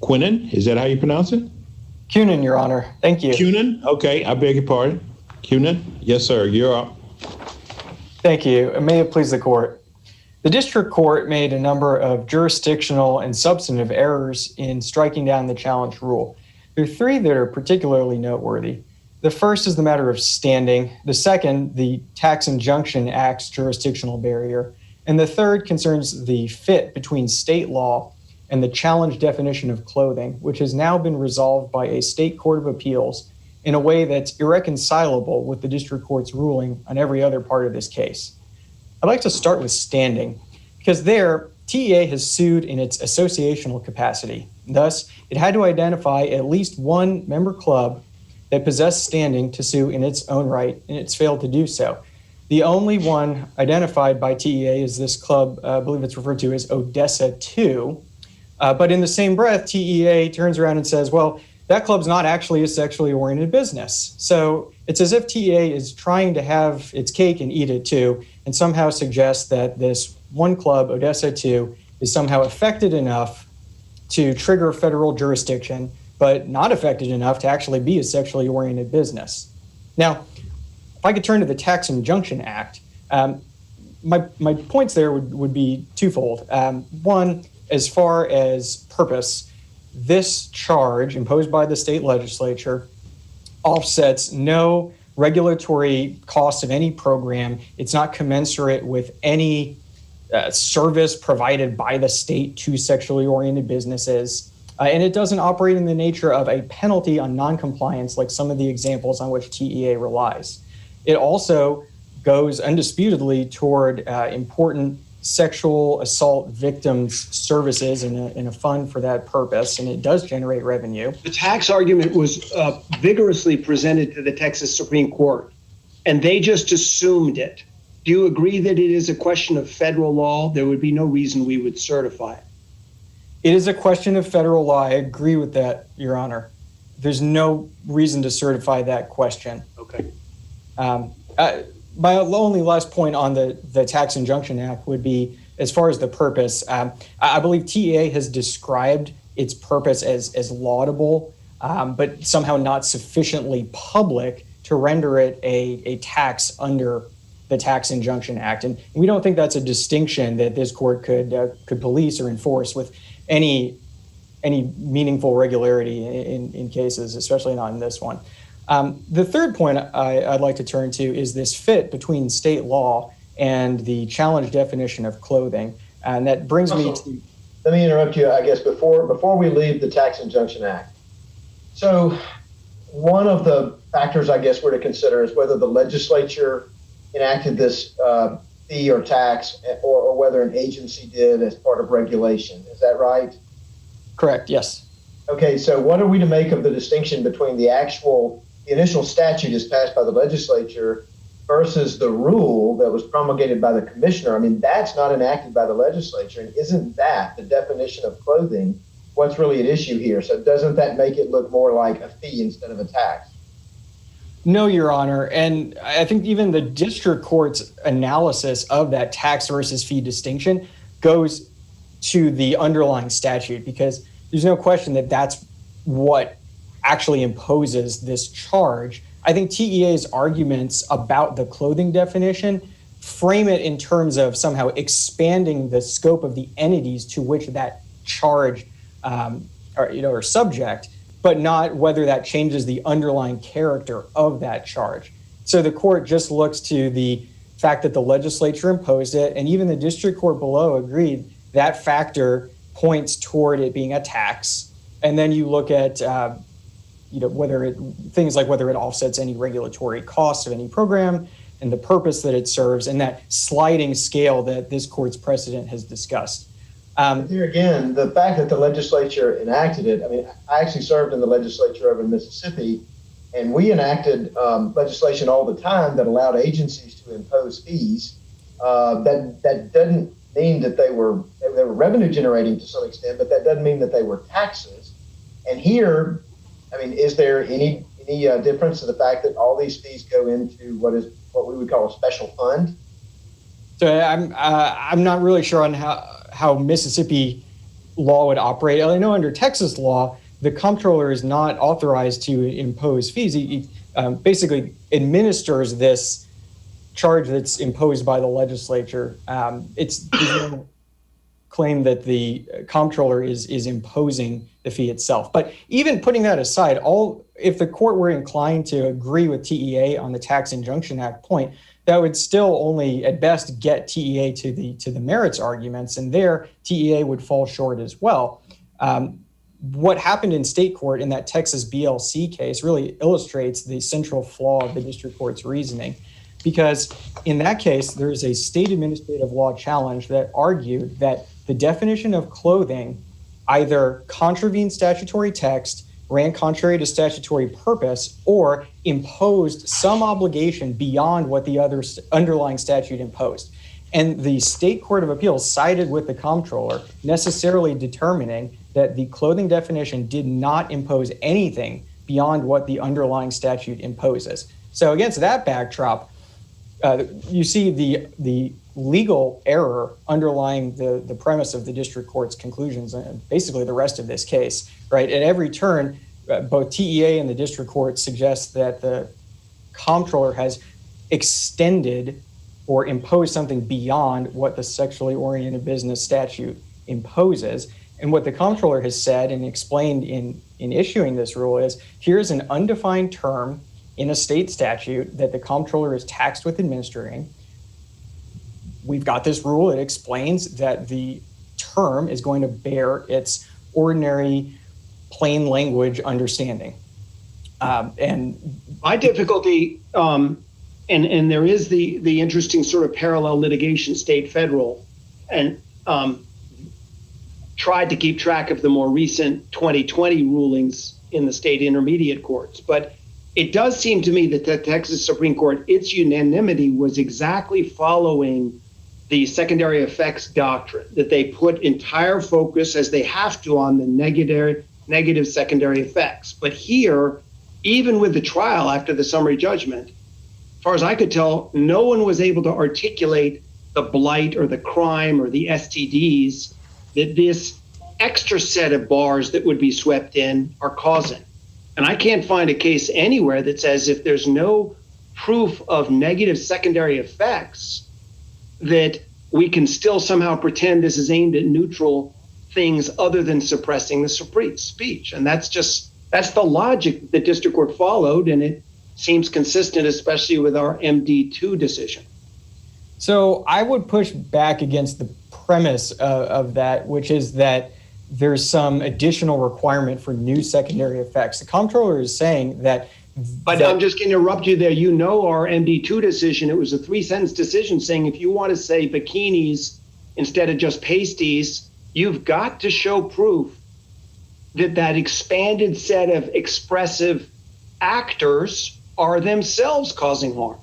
Quinnen, is that how you pronounce it? Cunin, Your Honor. Thank you. Cunin? Okay, I beg your pardon. Cunin? Yes, sir. You're up. Thank you. And may it please the court. The district court made a number of jurisdictional and substantive errors in striking down the challenge rule. There are three that are particularly noteworthy. The first is the matter of standing. The second, the Tax Injunction Act's jurisdictional barrier. And the third concerns the fit between state law and the challenge definition of clothing, which has now been resolved by a state court of appeals in a way that's irreconcilable with the district court's ruling on every other part of this case. I'd like to start with standing, because there, TEA has sued in its associational capacity. Thus, it had to identify at least one member club that possessed standing to sue in its own right, and it's failed to do so. The only one identified by TEA is this club, I believe it's referred to as Odessa 2. But in the same breath, TEA turns around and says, well, that club's not actually a sexually oriented business. So it's as if TEA is trying to have its cake and eat it too, and somehow suggests that this one club, Odessa 2, is somehow affected enough to trigger federal jurisdiction, but not affected enough to actually be a sexually oriented business. Now, if I could turn to the Tax Injunction Act, my points there would be twofold. One, as far as purpose, this charge imposed by the state legislature offsets no regulatory cost of any program. It's not commensurate with any service provided by the state to sexually oriented businesses. And it doesn't operate in the nature of a penalty on noncompliance like some of the examples on which TEA relies. It also goes undisputedly toward important sexual assault victims services in a fund for that purpose, and it does generate revenue. The tax argument was vigorously presented to the Texas Supreme Court, and they just assumed it. Do you agree that it is a question of federal law? There would be no reason we would certify it. It is a question of federal law. I agree with that, Your Honor. There's no reason to certify that question. Okay. My only last point on the Tax Injunction Act would be, as far as the purpose, I believe TEA has described its purpose as laudable, but somehow not sufficiently public to render it a tax under the Tax Injunction Act. And we don't think that's a distinction that this court could police or enforce with any meaningful regularity in cases, especially not in this one. The third point I'd like to turn to is this fit between state law and the challenge definition of clothing. And that brings me to... Let me interrupt you, I guess, before we leave the Tax Injunction Act. So one of the factors, I guess, we're to consider is whether the legislature enacted this fee or tax or whether an agency did as part of regulation. Is that right? Correct, yes. Okay, so what are we to make of the distinction between the initial statute as passed by the legislature versus the rule that was promulgated by the commissioner? I mean, that's not enacted by the legislature. And isn't that the definition of clothing what's really at issue here? So doesn't that make it look more like a fee instead of a tax? No, Your Honor. And I think even the district court's analysis of that tax versus fee distinction goes to the underlying statute, because there's no question that that's what actually imposes this charge. I think TEA's arguments about the clothing definition frame it in terms of somehow expanding the scope of the entities to which that charge are subject, but not whether that changes the underlying character of that charge. So the court just looks to the fact that the legislature imposed it, and even the district court below agreed that factor points toward it being a tax. And then you look at things like whether it offsets any regulatory costs of any program and the purpose that it serves, and that sliding scale that this court's precedent has discussed. Here again, the fact that the legislature enacted it, I mean, I actually served in the legislature over in Mississippi, and we enacted legislation all the time that allowed agencies to impose fees. That doesn't mean that they were revenue generating to some extent, but that doesn't mean that they were taxes. And here, I mean, is there any difference to the fact that all these fees go into what we would call a special fund? So I'm not really sure on how Mississippi law would operate. I know under Texas law, the comptroller is not authorized to impose fees. He basically administers this charge that's imposed by the legislature. It's claim that the comptroller is imposing the fee itself. But even putting that aside, if the court were inclined to agree with TEA on the Tax Injunction Act point, that would still only at best get TEA to the merits arguments, and there TEA would fall short as well. What happened in state court in that Texas BLC case really illustrates the central flaw of the district court's reasoning, because in that case, there is a state administrative law challenge that argued that the definition of clothing either contravened statutory text, ran contrary to statutory purpose, or imposed some obligation beyond what the other underlying statute imposed. And the state court of appeals sided with the comptroller, necessarily determining that the clothing definition did not impose anything beyond what the underlying statute imposes. So against that backdrop, you see the legal error underlying the premise of the district court's conclusions and basically the rest of this case, right? At every turn, both TEA and the district court suggest that the comptroller has extended or imposed something beyond what the sexually oriented business statute imposes. And what the comptroller has said and explained in issuing this rule is, here's an undefined term in a state statute that the comptroller is taxed with administering. We've got this rule. It explains that the term is going to bear its ordinary plain language understanding. And my difficulty, and there is the interesting sort of parallel litigation, state federal, and tried to keep track of the more recent 2020 rulings in the state intermediate courts. But it does seem to me that the Texas Supreme Court, its unanimity was exactly following the secondary effects doctrine, that they put entire focus, as they have to, on the negative secondary effects. But here, even with the trial after the summary judgment, as far as I could tell, no one was able to articulate the blight or the crime or the STDs that this extra set of bars that would be swept in are causing. And I can't find a case anywhere that says if there's no proof of negative secondary effects, that we can still somehow pretend this is aimed at neutral things other than suppressing the speech. And that's the logic the district court followed, and it seems consistent, especially with our MD2 decision. So I would push back against the premise of that, which is that there's some additional requirement for new secondary effects. The comptroller is saying that. But I'm just going to interrupt you there. You know our MD2 decision, it was a 3-sentence decision saying if you want to say bikinis instead of just pasties, you've got to show proof that expanded set of expressive actors are themselves causing harm.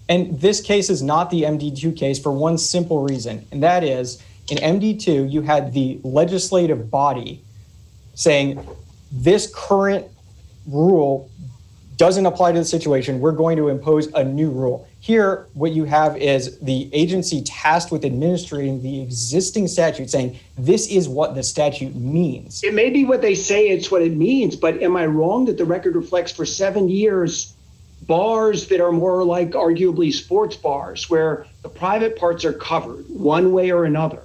And this case is not the MD2 case for one simple reason, and that is in MD2, you had the legislative body saying this current rule doesn't apply to the situation. We're going to impose a new rule. Here, what you have is the agency tasked with administering the existing statute saying this is what the statute means. It may be what they say it's what it means, but am I wrong that the record reflects for 7 years bars that are more like arguably sports bars where the private parts are covered one way or another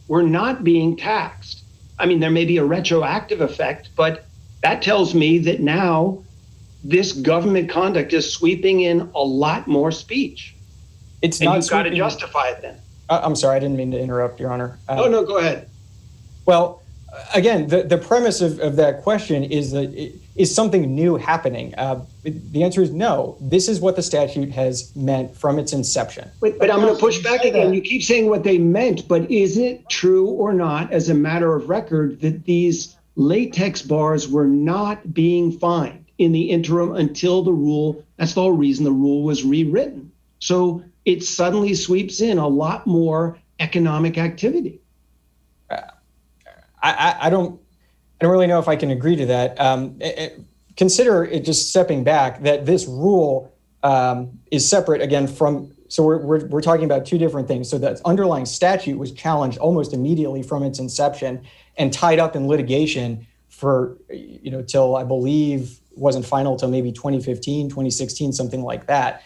were not being taxed? I mean, there may be a retroactive effect, but that tells me that now this government conduct is sweeping in a lot more speech. It's and not. You've got to justify it then. I'm sorry, I didn't mean to interrupt, Your Honor. No, go ahead. Well, again, the premise of that question is that is something new happening? The answer is no. This is what the statute has meant from its inception. But I'm going to push back again. You keep saying what they meant, but is it true or not, as a matter of record, that these latex bars were not being fined in the interim until the rule? That's the whole reason the rule was rewritten. So it suddenly sweeps in a lot more economic activity. I don't really know if I can agree to that. Consider it, just stepping back, that this rule is separate again from. So we're talking about two different things. So the underlying statute was challenged almost immediately from its inception, and tied up in litigation for, till I believe wasn't final till maybe 2015, 2016, something like that.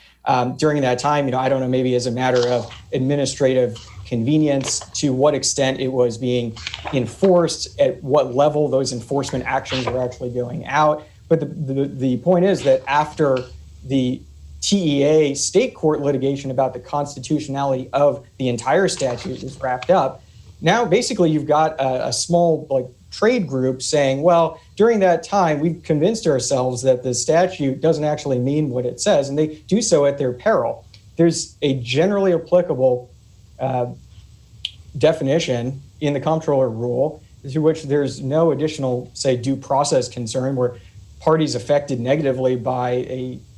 During that time, I don't know, maybe as a matter of administrative convenience, to what extent it was being enforced, at what level those enforcement actions were actually going out. But the point is that after the TEA state court litigation about the constitutionality of the entire statute is wrapped up, now basically you've got a small trade group saying, well, during that time, we've convinced ourselves that the statute doesn't actually mean what it says, and they do so at their peril. There's a generally applicable definition in the comptroller rule to which there's no additional, say, due process concern where parties affected negatively by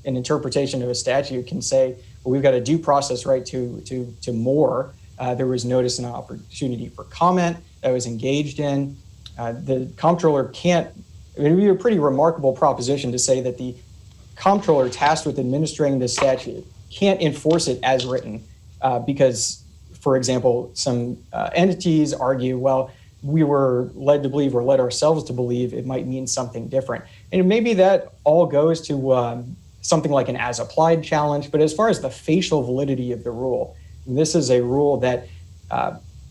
an interpretation of a statute can say, well, we've got a due process right to more. There was notice and opportunity for comment that was engaged in. The comptroller can't, it would be a pretty remarkable proposition to say that the comptroller tasked with administering this statute can't enforce it as written because, for example, some entities argue, well, we were led to believe or led ourselves to believe it might mean something different. And maybe that all goes to something like an as-applied challenge, but as far as the facial validity of the rule, this is a rule that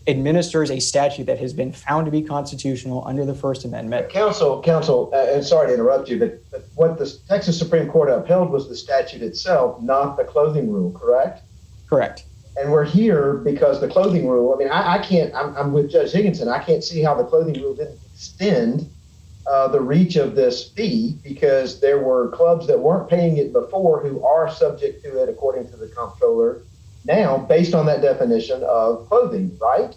administers a statute that has been found to be constitutional under the First Amendment. Counsel, and sorry to interrupt you, but what the Texas Supreme Court upheld was the statute itself, not the clothing rule, correct? Correct. And we're here because the clothing rule, I can't, I'm with Judge Higginson, I can't see how the clothing rule didn't extend the reach of this fee because there were clubs that weren't paying it before who are subject to it according to the comptroller now based on that definition of clothing, right?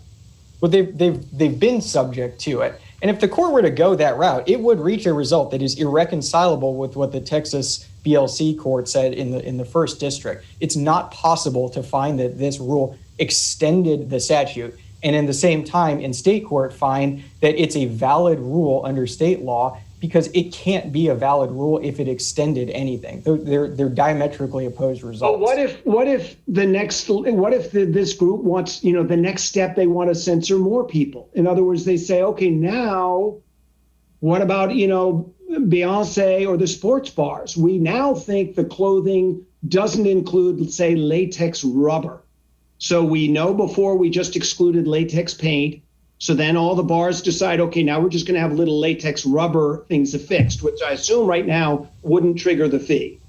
Well, they've been subject to it. And if the court were to go that route, it would reach a result that is irreconcilable with what the Texas BLC court said in the first district. It's not possible to find that this rule extended the statute and in the same time in state court find that it's a valid rule under state law because it can't be a valid rule if it extended anything. They're diametrically opposed results. But what if this group wants, the next step they want to censor more people? In other words, they say, okay, now what about, Beyonce or the sports bars? We now think the clothing doesn't include, let's say, latex rubber. So we know before we just excluded latex paint. So then all the bars decide, okay, now we're just going to have little latex rubber things affixed, which I assume right now wouldn't trigger the fee.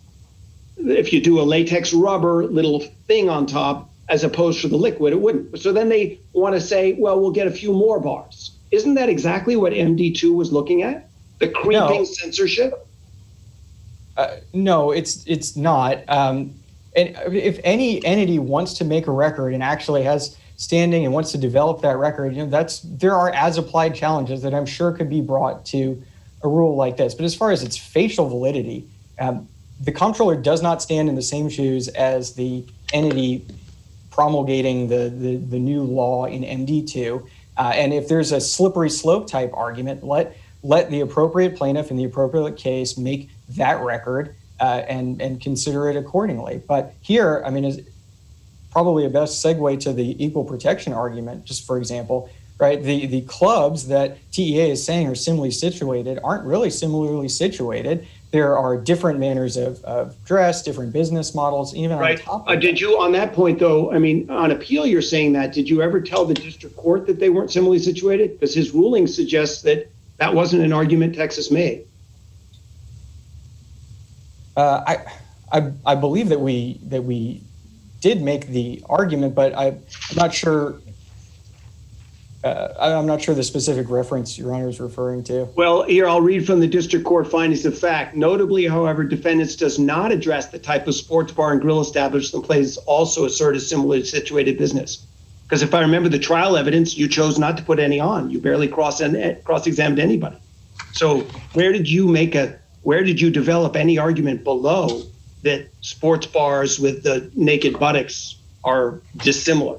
If you do a latex rubber little thing on top, as opposed to the liquid, it wouldn't. So then they want to say, well, we'll get a few more bars. Isn't that exactly what MD2 was looking at? The creeping censorship? No, it's not. And if any entity wants to make a record and actually has standing and wants to develop that record, there are as-applied challenges that I'm sure could be brought to a rule like this. But as far as its facial validity, the comptroller does not stand in the same shoes as the entity promulgating the new law in MD2. And if there's a slippery slope type argument, let the appropriate plaintiff in the appropriate case make that record and consider it accordingly. But here, is probably a best segue to the equal protection argument, just for example, right? The clubs that TEA is saying are similarly situated aren't really similarly situated. There are different manners of dress, different business models, even right. on top of Did you, on that point though, on appeal you're saying that, did you ever tell the district court that they weren't similarly situated? Because his ruling suggests that wasn't an argument Texas made. I believe that we did make the argument, but I'm not sure. I'm not sure the specific reference Your Honor is referring to. Well, here I'll read from the district court findings of fact. Notably, however, defendants does not address the type of sports bar and grill establishment places also assert a similarly situated business. Because if I remember the trial evidence, you chose not to put any on. You barely cross-examined anybody. So where did you develop any argument below that sports bars with the naked buttocks are dissimilar?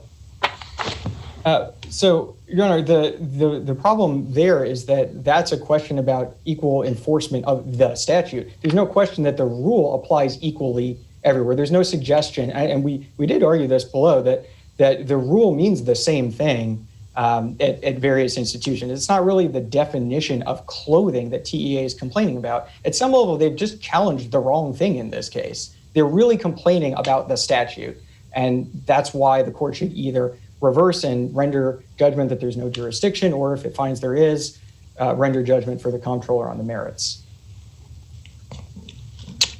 So, Your Honor, the problem there is that that's a question about equal enforcement of the statute. There's no question that the rule applies equally everywhere. There's no suggestion, and we did argue this below, that the rule means the same thing at various institutions. It's not really the definition of clothing that TEA is complaining about. At some level, they've just challenged the wrong thing in this case. They're really complaining about the statute, and that's why the court should either reverse and render judgment that there's no jurisdiction, or if it finds there is, render judgment for the comptroller on the merits.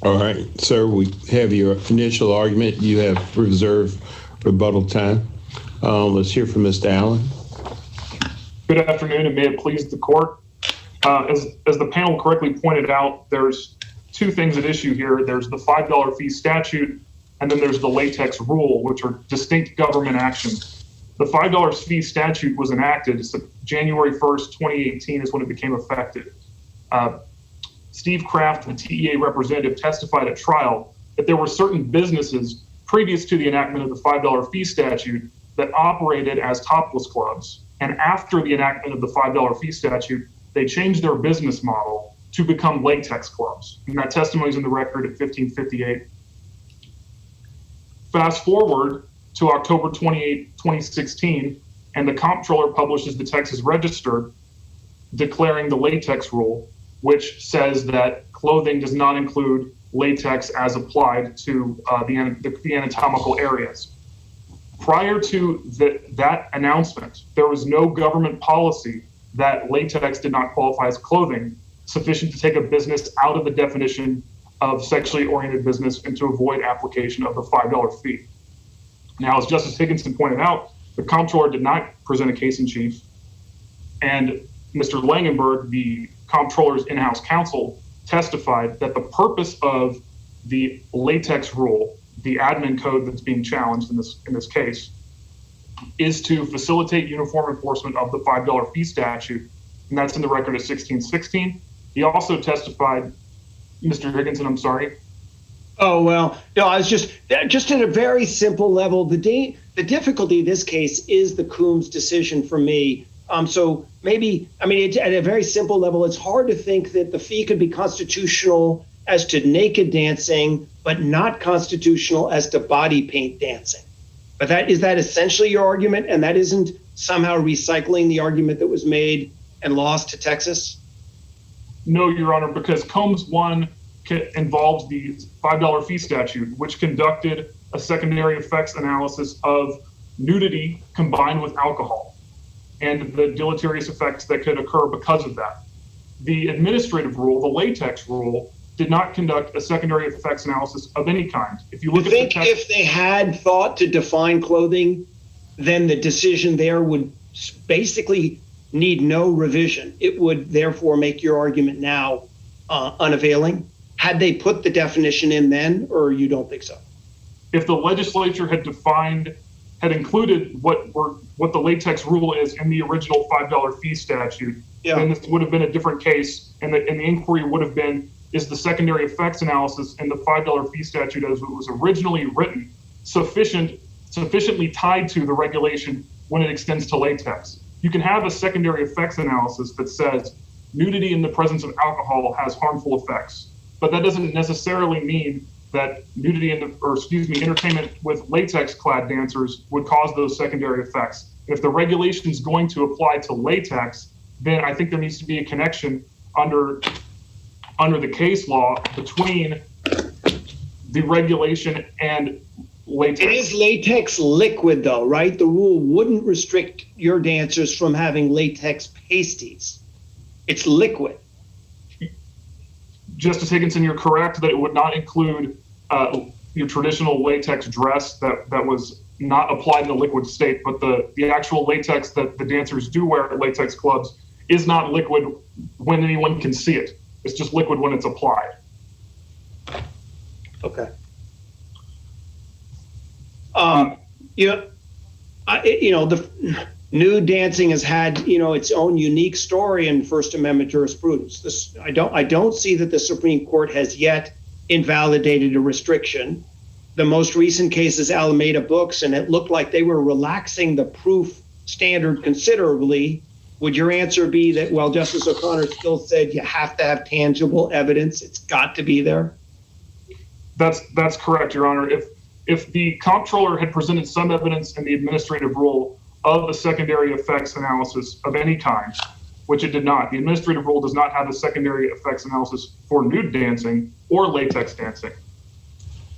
All right, sir, we have your initial argument. You have reserved rebuttal time. Let's hear from Mr. Allen. Good afternoon, and may it please the court. As the panel correctly pointed out, there's two things at issue here. There's the $5 fee statute, and then there's the latex rule, which are distinct government actions. The $5 fee statute was enacted January 1st, 2018 is when it became effective. Steve Kraft, the TEA representative, testified at trial that there were certain businesses previous to the enactment of the $5 fee statute that operated as topless clubs. And after the enactment of the $5 fee statute, they changed their business model to become latex clubs. And that testimony is in the record at 1558. Fast forward to October 28, 2016, and the comptroller publishes the Texas Register declaring the latex rule, which says that clothing does not include latex as applied to the anatomical areas. Prior to that announcement, there was no government policy that latex did not qualify as clothing sufficient to take a business out of the definition of sexually oriented business and to avoid application of the $5 fee. Now, as Justice Higginson pointed out, the comptroller did not present a case in chief, and Mr. Langenberg, the comptroller's in-house counsel, testified that the purpose of the latex rule, the admin code that's being challenged in this case, is to facilitate uniform enforcement of the $5 fee statute, and that's in the record of 1616. He also testified, Mr. Higginson, I'm sorry. Oh, well, no, I was just at a very simple level. The difficulty in this case is the Coombs decision for me. So maybe, at a very simple level, it's hard to think that the fee could be constitutional as to naked dancing, but not constitutional as to body paint dancing. But is that essentially your argument? And that isn't somehow recycling the argument that was made and lost to Texas? No, Your Honor, because Combs 1 involves the $5 fee statute, which conducted a secondary effects analysis of nudity combined with alcohol and the deleterious effects that could occur because of that. The administrative rule, the latex rule, did not conduct a secondary effects analysis of any kind. If you look at if they had thought to define clothing, then the decision there would basically need no revision. It would therefore make your argument now unavailing. Had they put the definition in then, or you don't think so? If the legislature had included what the latex rule is in the original $5 fee statute, then this would have been a different case, and the inquiry would have been, is the secondary effects analysis in the $5 fee statute as it was originally written sufficiently tied to the regulation when it extends to latex? You can have a secondary effects analysis that says nudity in the presence of alcohol has harmful effects, but that doesn't necessarily mean that entertainment with latex-clad dancers would cause those secondary effects. If the regulation is going to apply to latex, then I think there needs to be a connection under the case law between the regulation and latex. It is latex liquid, though, right? The rule wouldn't restrict your dancers from having latex pasties. It's liquid. Justice Higginson, you're correct that it would not include your traditional latex dress that was not applied in a liquid state, but the actual latex that the dancers do wear at latex clubs is not liquid when anyone can see it. It's just liquid when it's applied. Okay. The nude dancing has had, its own unique story in First Amendment jurisprudence. I don't see that the Supreme Court has yet invalidated a restriction. The most recent case is Alameda Books, and it looked like they were relaxing the proof standard considerably. Would your answer be that, well, Justice O'Connor still said you have to have tangible evidence? It's got to be there? That's correct, Your Honor. If the comptroller had presented some evidence in the administrative rule of a secondary effects analysis of any kind, which it did not. The administrative rule does not have a secondary effects analysis for nude dancing or latex dancing.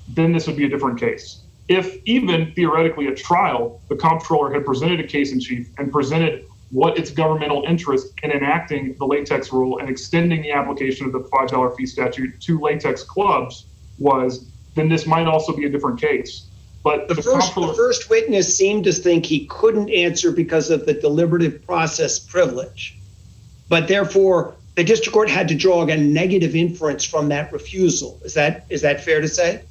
Then this would be a different case. If even theoretically at trial, the comptroller had presented a case in chief and presented what its governmental interest in enacting the latex rule and extending the application of the $5 fee statute to latex clubs was, then this might also be a different case. But the first witness seemed to think he couldn't answer because of the deliberative process privilege. But therefore, the district court had to draw a negative inference from that refusal. Is that fair to say?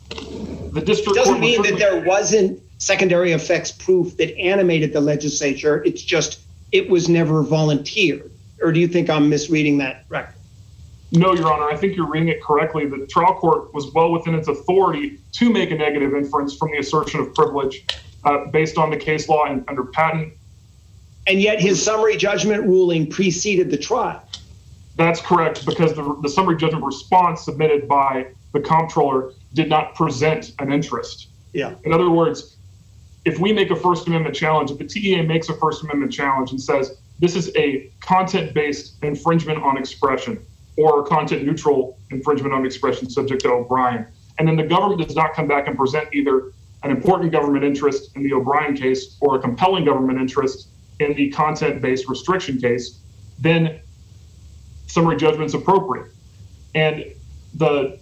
The district it doesn't court mean that there wasn't secondary effects proof that animated the legislature. It's just it was never volunteered. Or do you think I'm misreading that record? No, Your Honor. I think you're reading it correctly. The trial court was well within its authority to make a negative inference from the assertion of privilege based on the case law and under Patton. And yet his summary judgment ruling preceded the trial. That's correct, because the summary judgment response submitted by the comptroller did not present an interest. Yeah. In other words, if we make a First Amendment challenge, if the TEA makes a First Amendment challenge and says this is a content-based infringement on expression or content-neutral infringement on expression subject to O'Brien, and then the government does not come back and present either an important government interest in the O'Brien case or a compelling government interest in the content-based restriction case, then summary judgment's appropriate. And the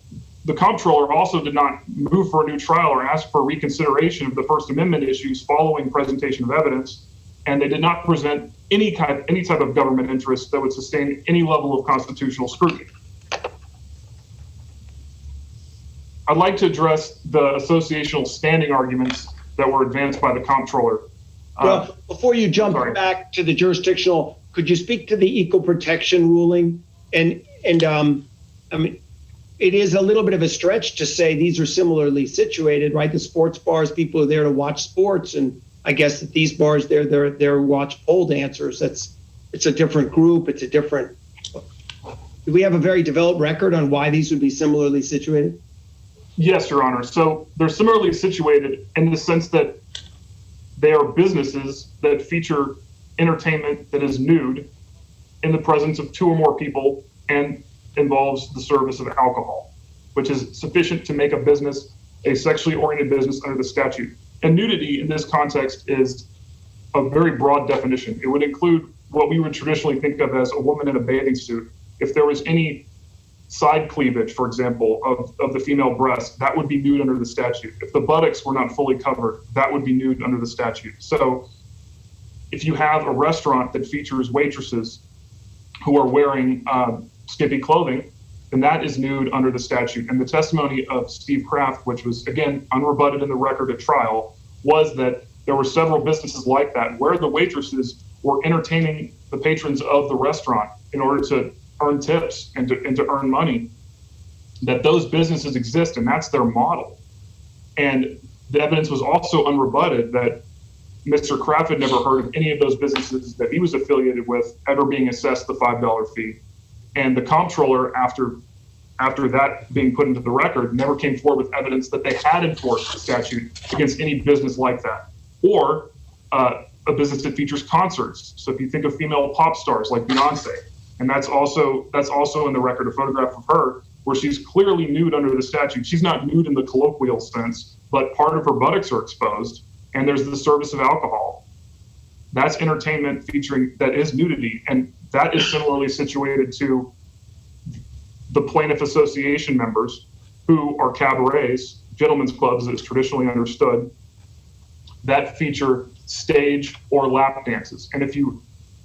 comptroller also did not move for a new trial or ask for reconsideration of the First Amendment issues following presentation of evidence, and they did not present any type of government interest that would sustain any level of constitutional scrutiny. I'd like to address the associational standing arguments that were advanced by the comptroller. Well, before you jump back to the jurisdictional, could you speak to the equal protection ruling? And I mean, it is a little bit of a stretch to say these are similarly situated, right? The sports bars, people are there to watch sports, and I guess that these bars, they're to watch pole dancers. It's a different group. It's a different. Do we have a very developed record on why these would be similarly situated? Yes, Your Honor. So they're similarly situated in the sense that they are businesses that feature entertainment that is nude in the presence of two or more people and involves the service of alcohol, which is sufficient to make a business a sexually oriented business under the statute. And nudity in this context is a very broad definition. It would include what we would traditionally think of as a woman in a bathing suit. If there was any side cleavage, for example, of the female breast, that would be nude under the statute. If the buttocks were not fully covered, that would be nude under the statute. So if you have a restaurant that features waitresses who are wearing skimpy clothing, then that is nude under the statute. And the testimony of Steve Kraft, which was, again, unrebutted in the record at trial, was that there were several businesses like that where the waitresses were entertaining the patrons of the restaurant in order to earn tips and to earn money, that those businesses exist and that's their model. And the evidence was also unrebutted that Mr. Kraft had never heard of any of those businesses that he was affiliated with ever being assessed the $5 fee. And the comptroller, after that being put into the record, never came forward with evidence that they had enforced the statute against any business like that, or a business that features concerts. So if you think of female pop stars like Beyonce, and that's also in the record, a photograph of her where she's clearly nude under the statute. She's not nude in the colloquial sense, but part of her buttocks are exposed, and there's the service of alcohol. That's entertainment that is nudity, and that is similarly situated to the plaintiff association members who are cabarets, gentlemen's clubs as traditionally understood, that feature stage or lap dances. And if you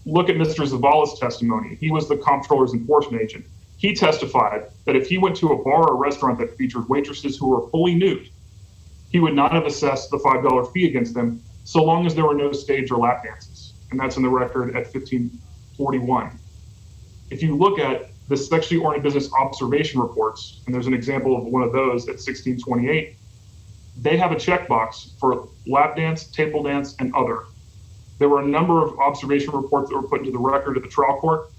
look at Mr. Zavala's testimony, he was the comptroller's enforcement agent. He testified that if he went to a bar or restaurant that featured waitresses who were fully nude, he would not have assessed the $5 fee against them so long as there were no stage or lap dances. And that's in the record at 1541. If you look at the sexually oriented business observation reports, and there's an example of one of those at 1628, they have a checkbox for lap dance, table dance, and other. There were a number of observation reports that were put into the record at the trial court.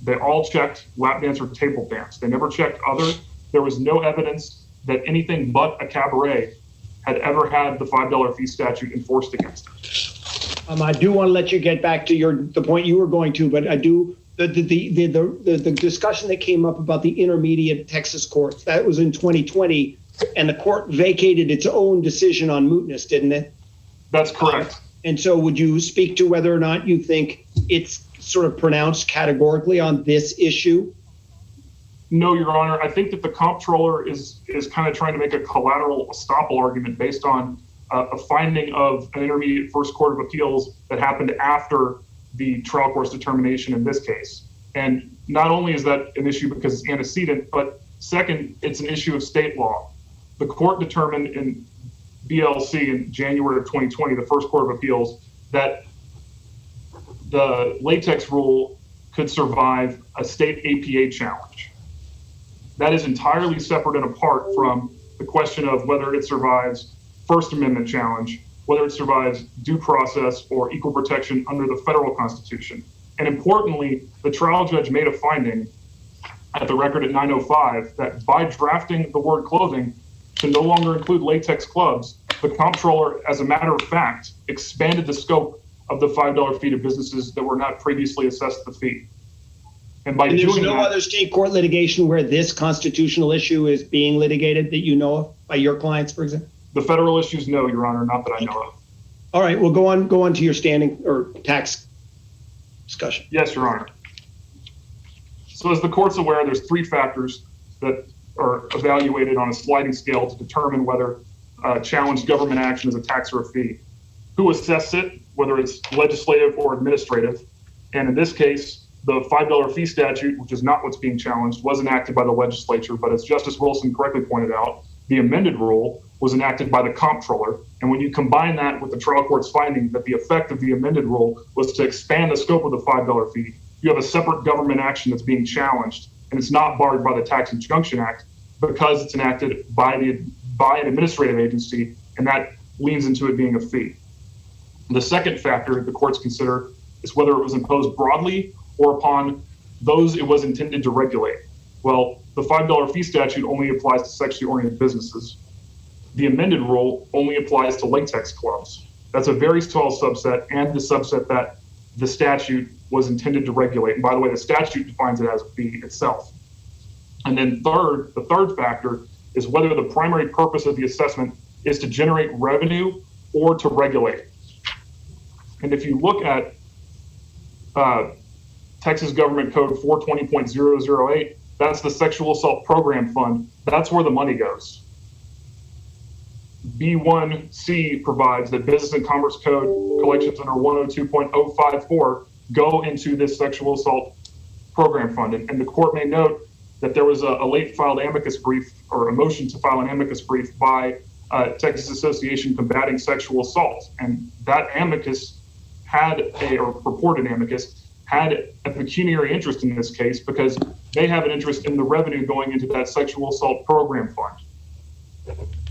They all checked lap dance or table dance. They never checked other. There was no evidence that anything but a cabaret had ever had the $5 fee statute enforced against it. I do want to let you get back to the point you were going to, but I do the discussion that came up about the intermediate Texas courts, that was in 2020, and the court vacated its own decision on mootness, didn't it? That's correct. And so would you speak to whether or not you think it's sort of pronounced categorically on this issue? No, Your Honor. I think that the comptroller is kind of trying to make a collateral estoppel argument based on a finding of an intermediate first court of appeals that happened after the trial court's determination in this case. And not only is that an issue because it's antecedent, but second, it's an issue of state law. The court determined in BLC in January of 2020, the first court of appeals, that the latex rule could survive a state APA challenge. That is entirely separate and apart from the question of whether it survives First Amendment challenge, whether it survives due process or equal protection under the federal Constitution. And importantly, the trial judge made a finding at the record at 905 that by drafting the word clothing to no longer include latex gloves, the comptroller, as a matter of fact, expanded the scope of the $5 fee to businesses that were not previously assessed the fee. And by There's doing no that, other state court litigation where this constitutional issue is being litigated that you know of by your clients, for example? the federal issues, no, Your Honor, not that I know of. All right, well, go on to your standing or tax discussion. Yes, Your Honor. So as the court's aware, there's three factors that are evaluated on a sliding scale to determine whether challenged government action is a tax or a fee. Who assessed it, whether it's legislative or administrative. And in this case, the $5 fee statute, which is not what's being challenged, was enacted by the legislature. But as Justice Wilson correctly pointed out, the amended rule was enacted by the comptroller. And when you combine that with the trial court's finding that the effect of the amended rule was to expand the scope of the $5 fee, you have a separate government action that's being challenged, and it's not barred by the Tax Injunction Act because it's enacted by an administrative agency, and that leans into it being a fee. The second factor the courts consider is whether it was imposed broadly or upon those it was intended to regulate. Well, the $5 fee statute only applies to sexually oriented businesses. The amended rule only applies to latex clubs. That's a very small subset, and the subset that the statute was intended to regulate. And by the way, the statute defines it as a fee itself. And then the third factor is whether the primary purpose of the assessment is to generate revenue or to regulate. And if you look at Texas Government Code 420.008, that's the Sexual Assault Program Fund. That's where the money goes. B1C provides that Business and Commerce Code collections under 102.054 go into this Sexual Assault Program Fund. And the court may note that there was a late filed amicus brief or a motion to file an amicus brief by Texas Association Combating Sexual Assault. And that amicus or purported amicus, had a pecuniary interest in this case because they have an interest in the revenue going into that Sexual Assault Program Fund.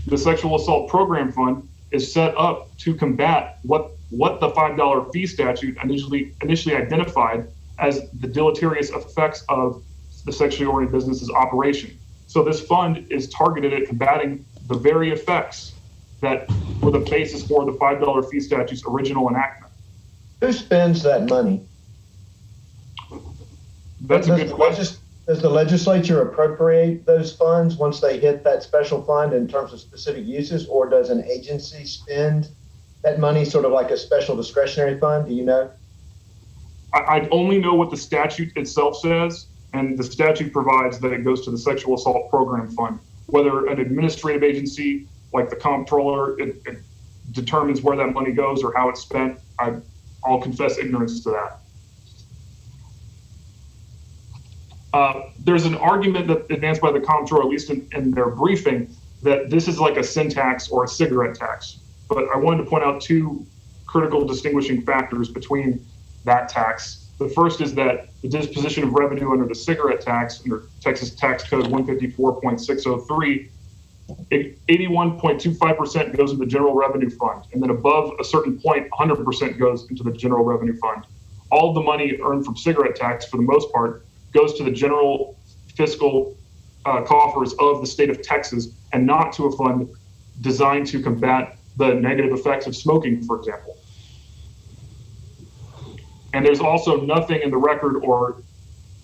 The Sexual Assault Program Fund is set up to combat what the $5 fee statute initially identified as the deleterious effects of the sexually oriented business's operation. So this fund is targeted at combating the very effects that were the basis for the $5 fee statute's original enactment. Who spends that money? That's a good question. Does the legislature appropriate those funds once they hit that special fund in terms of specific uses, or does an agency spend that money sort of like a special discretionary fund? Do you know? I only know what the statute itself says, and the statute provides that it goes to the Sexual Assault Program Fund. Whether an administrative agency like the comptroller it determines where that money goes or how it's spent, I'll confess ignorance to that. There's an argument that advanced by the comptroller, at least in their briefing, that this is like a sin tax or a cigarette tax. But I wanted to point out two critical distinguishing factors between that tax. The first is that the disposition of revenue under the cigarette tax, under Texas Tax Code 154.603, 81.25% goes into the general revenue fund. And then above a certain point, 100% goes into the general revenue fund. All of the money earned from cigarette tax, for the most part, goes to the general fiscal coffers of the state of Texas and not to a fund designed to combat the negative effects of smoking, for example. And there's also nothing in the record or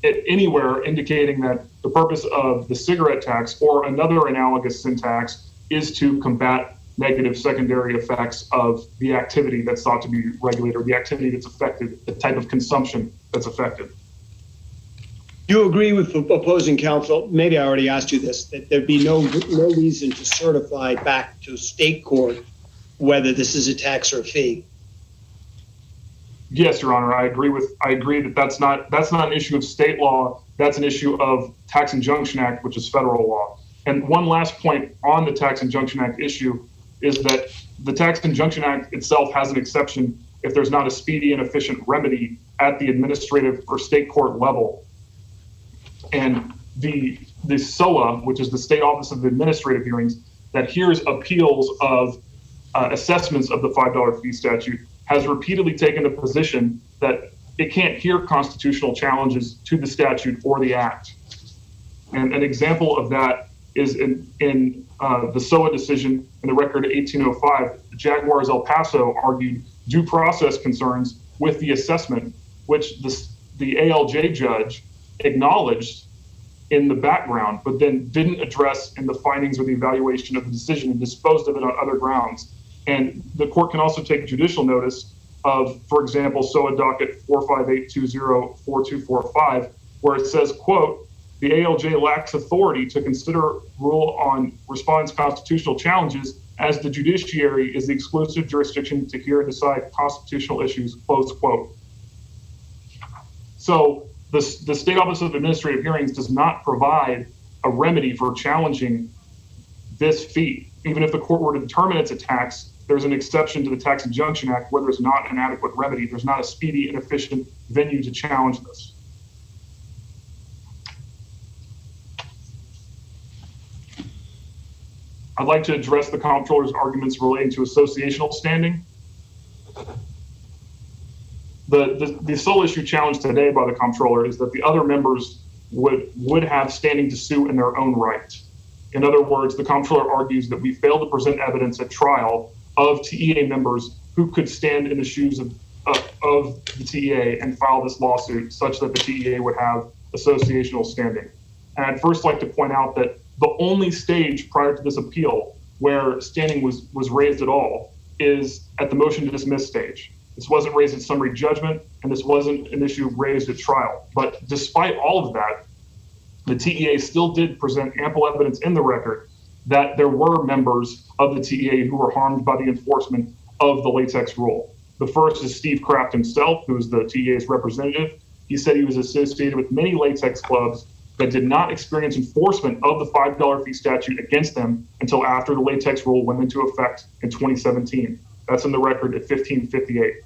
anywhere indicating that the purpose of the cigarette tax or another analogous sin tax is to combat negative secondary effects of the activity that's thought to be regulated or the activity that's affected, the type of consumption that's affected. You agree with the opposing counsel, maybe I already asked you this, that there'd be no reason to certify back to state court whether this is a tax or a fee? Yes, Your Honor, I agree that that's not an issue of state law. That's an issue of Tax Injunction Act, which is federal law. And one last point on the Tax Injunction Act issue is that the Tax Injunction Act itself has an exception if there's not a speedy and efficient remedy at the administrative or state court level. And the SOA, which is the State Office of Administrative Hearings, that hears appeals of assessments of the $5 fee statute, has repeatedly taken the position that it can't hear constitutional challenges to the statute or the act. And an example of that is in the SOA decision in the record 1805, Jaguars El Paso argued due process concerns with the assessment, which the ALJ judge acknowledged in the background, but then didn't address in the findings or the evaluation of the decision and disposed of it on other grounds. And the court can also take judicial notice of, for example, SOA docket 458204245, where it says, quote, the ALJ lacks authority to consider rule on response constitutional challenges as the judiciary is the exclusive jurisdiction to hear and decide constitutional issues, close quote. So the State Office of Administrative Hearings does not provide a remedy for challenging this fee. Even if the court were to determine it's a tax, there's an exception to the Tax Injunction Act where there's not an adequate remedy. There's not a speedy and efficient venue to challenge this. I'd like to address the comptroller's arguments relating to associational standing. The sole issue challenged today by the comptroller is that the other members would have standing to sue in their own right. In other words, the comptroller argues that we failed to present evidence at trial of TEA members who could stand in the shoes of the TEA and file this lawsuit such that the TEA would have associational standing. And I'd first like to point out that the only stage prior to this appeal where standing was raised at all is at the motion to dismiss stage. This wasn't raised at summary judgment, and this wasn't an issue raised at trial. But despite all of that, the TEA still did present ample evidence in the record that there were members of the TEA who were harmed by the enforcement of the latex rule. The first is Steve Kraft himself, who is the TEA's representative. He said he was associated with many latex clubs that did not experience enforcement of the $5 fee statute against them until after the latex rule went into effect in 2017. That's in the record at 1558.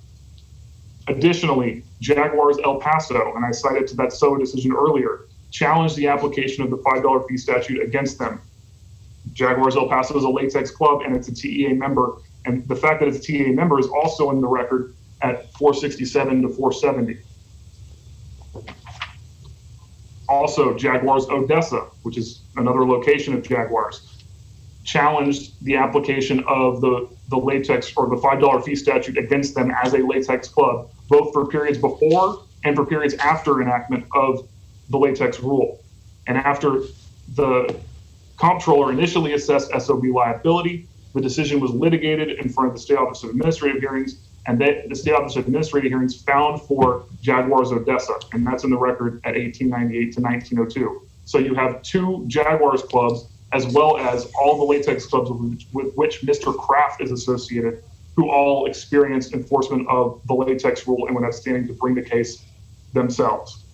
Additionally, Jaguars El Paso, and I cited to that SOA decision earlier, challenged the application of the $5 fee statute against them. Jaguars El Paso is a latex club and it's a TEA member. And the fact that it's a TEA member is also in the record at 467 to 470. Also, Jaguars Odessa, which is another location of Jaguars, challenged the application of the latex or the $5 fee statute against them as a latex club, both for periods before and for periods after enactment of the latex rule. And after the comptroller initially assessed SOB liability, the decision was litigated in front of the State Office of Administrative Hearings, and the State Office of Administrative Hearings found for Jaguars Odessa, and that's in the record at 1898 to 1902. So you have two Jaguars clubs, as well as all the latex clubs with which Mr. Kraft is associated, who all experienced enforcement of the latex rule and would have standing to bring the case themselves.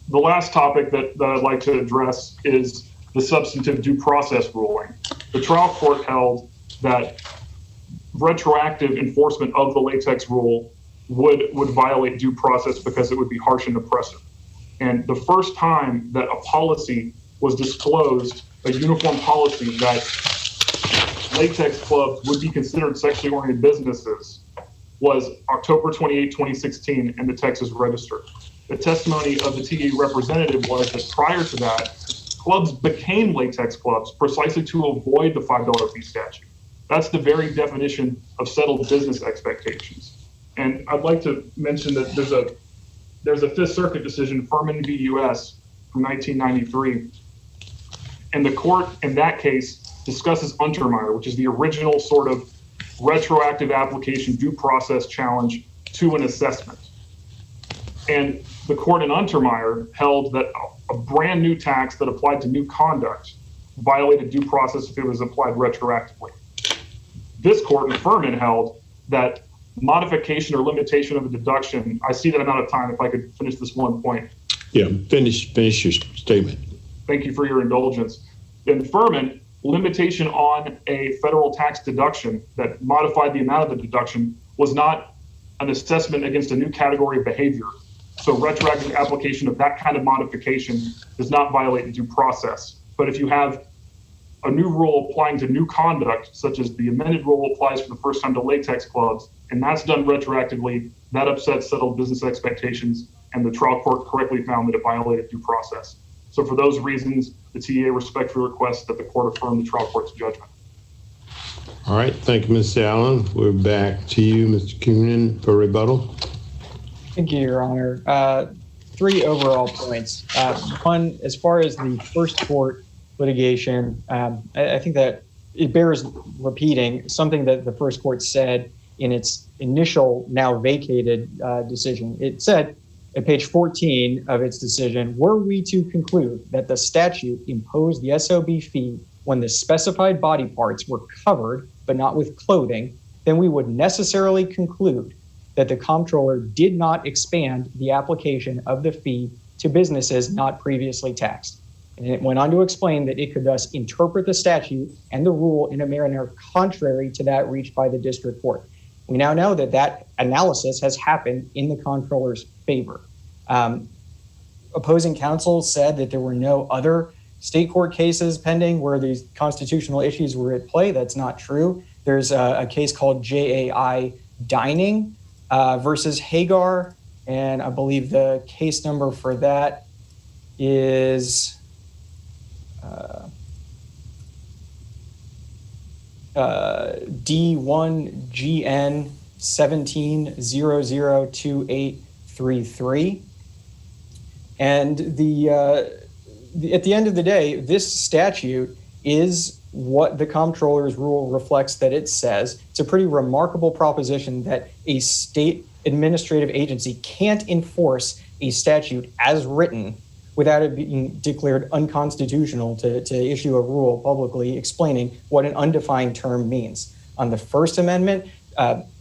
The last topic that I'd like to address is the substantive due process ruling. The trial court held that retroactive enforcement of the latex rule would violate due process because it would be harsh and oppressive. And the first time that a policy was disclosed, a uniform policy that latex clubs would be considered sexually oriented businesses, was October 28, 2016 in the Texas Register. The testimony of the TEA representative was that prior to that, clubs became latex clubs precisely to avoid the $5 fee statute. That's the very definition of settled business expectations. And I'd like to mention that there's a Fifth Circuit decision, Furman v. U.S. from 1993. And the court in that case discusses Untermeyer, which is the original sort of retroactive application due process challenge to an assessment. And the court in Untermeyer held that a brand new tax that applied to new conduct violated due process if it was applied retroactively. This court in Furman held that modification or limitation of a deduction, I see that I'm out of time. If I could finish this one point. Yeah, finish your statement. Thank you for your indulgence. In Furman, limitation on a federal tax deduction that modified the amount of the deduction was not an assessment against a new category of behavior. So retroactive application of that kind of modification does not violate due process. But if you have a new rule applying to new conduct, such as the amended rule applies for the first time to latex clubs, and that's done retroactively, that upsets settled business expectations, and the trial court correctly found that it violated due process. So for those reasons, the TEA respectfully requests that the court affirm the trial court's judgment. All right, thank you, Ms. Allen. We're back to you, Mr. Coonan, for rebuttal. Thank you, Your Honor. Three overall points. One, as far as the first court litigation, I think that it bears repeating something that the first court said in its initial, now vacated decision. It said at page 14 of its decision, were we to conclude that the statute imposed the SOB fee when the specified body parts were covered but not with clothing, then we would necessarily conclude that the comptroller did not expand the application of the fee to businesses not previously taxed. And it went on to explain that it could thus interpret the statute and the rule in a manner contrary to that reached by the district court. We now know that that analysis has happened in the comptroller's favor. Opposing counsel said that there were no other state court cases pending where these constitutional issues were at play. That's not true. There's a case called JAI Dining versus Hagar, and I believe the case number for that is D1GN 17002833. And at the end of the day, this statute is what the comptroller's rule reflects that it says. It's a pretty remarkable proposition that a state administrative agency can't enforce a statute as written without it being declared unconstitutional to issue a rule publicly explaining what an undefined term means. On the First Amendment,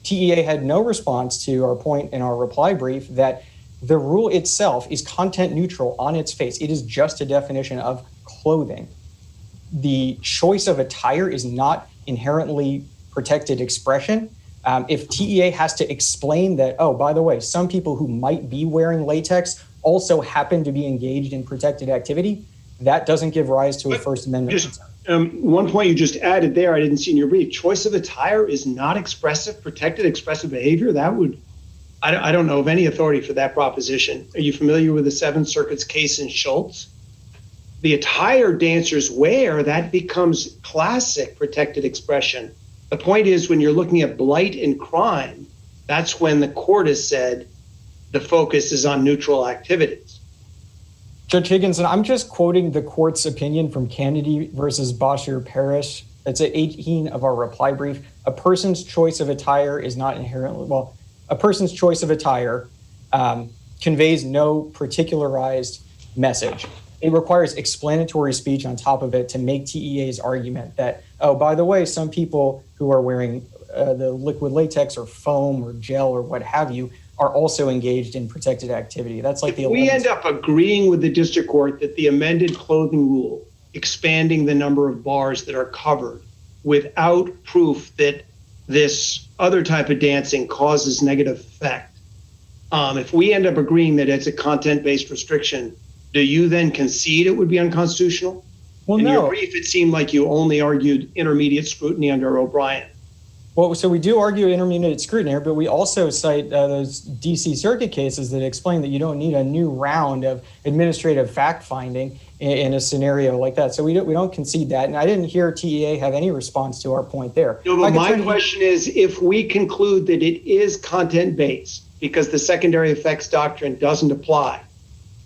TEA had no response to our point in our reply brief that the rule itself is content neutral on its face. It is just a definition of clothing. The choice of attire is not inherently protected expression. If TEA has to explain that, oh, by the way, some people who might be wearing latex also happen to be engaged in protected activity, that doesn't give rise to a First Amendment. Just one point you just added there, I didn't see in your brief. Choice of attire is not expressive, protected expressive behavior. That would, I don't know of any authority for that proposition. Are you familiar with the Seventh Circuit's case in Schultz? The attire dancers wear, that becomes classic protected expression. The point is, when you're looking at blight and crime, that's when the court has said the focus is on neutral activities. Judge Higginson, I'm just quoting the court's opinion from Kennedy versus Bosher Parish. It's at 18 of our reply brief. A person's choice of attire is not inherently, a person's choice of attire conveys no particularized message. It requires explanatory speech on top of it to make TEA's argument that, oh, by the way, some people who are wearing the liquid latex or foam or gel or what have you are also engaged in protected activity. That's like if we end up agreeing with the district court that the amended clothing rule, expanding the number of bars that are covered without proof that this other type of dancing causes negative effect, if we end up agreeing that it's a content-based restriction, do you then concede it would be unconstitutional? Well, in no. your brief, it seemed like you only argued intermediate scrutiny under O'Brien. Well, so we do argue intermediate scrutiny here, but we also cite those DC Circuit cases that explain that you don't need a new round of administrative fact-finding in a scenario like that. So we don't concede that. And I didn't hear TEA have any response to our point there. No, but my question is, if we conclude that it is content-based because the secondary effects doctrine doesn't apply,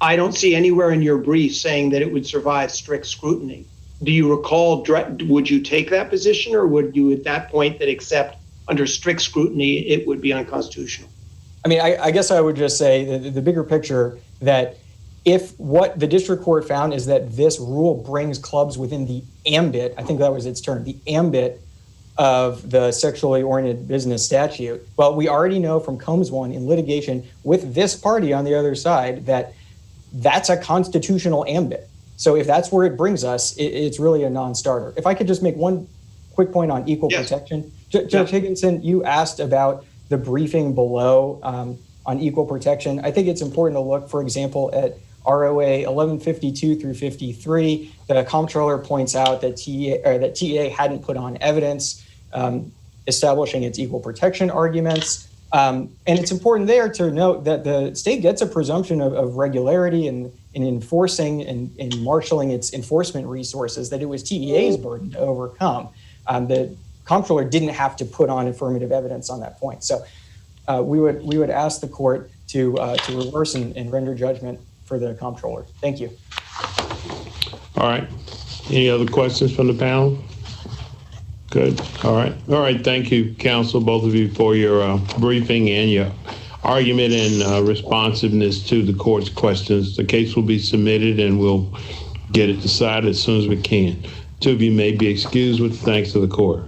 I don't see anywhere in your brief saying that it would survive strict scrutiny. Do you recall, would you take that position, or would you at that point that accept under strict scrutiny it would be unconstitutional? I mean, I guess I would just say the bigger picture that if what the district court found is that this rule brings clubs within the ambit, I think that was its term, the ambit of the sexually oriented business statute. Well, we already know from Combs 1 in litigation with this party on the other side that that's a constitutional ambit. So if that's where it brings us, it's really a non-starter. If I could just make one quick point on equal protection. Judge Higginson, you asked about the briefing below on equal protection. I think it's important to look, for example, at ROA 1152 through 53. The comptroller points out that TEA hadn't put on evidence establishing its equal protection arguments. And it's important there to note that the state gets a presumption of regularity in enforcing and marshaling its enforcement resources that it was TEA's burden to overcome. The comptroller didn't have to put on affirmative evidence on that point. So we would ask the court to reverse and render judgment for the comptroller. Thank you. All right. Any other questions from the panel? Good. All right. Thank you, counsel, both of you, for your briefing and your argument and responsiveness to the court's questions. The case will be submitted and we'll get it decided as soon as we can. Two of you may be excused with thanks to the court.